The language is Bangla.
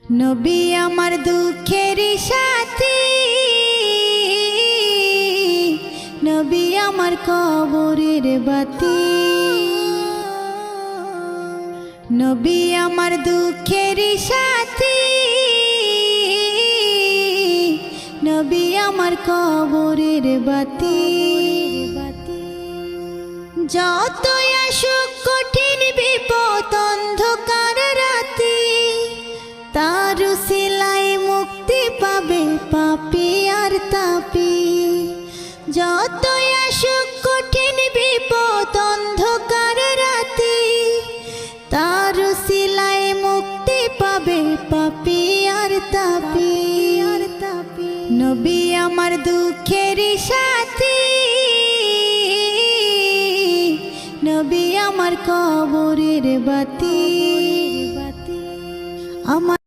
নবী আমার দুঃখের সাথী, নবী আমার কবরের বাতি। নবী আমার দুঃখের সাথী, নবী আমার কবরের বাতি। যতই আসুক কঠিন বিপদ অন্ধকার রাতি, তার উসিলায় মুক্তি পাবে পাপী আর তাপী। যতই আসুক কঠিন বিপদ অন্ধকার রাতি, তার উসিলায় মুক্তি পাবে পাপী আর তাপী। নবী আমার দুঃখের সাথী, নবী আমার কবরের বাতি। আমার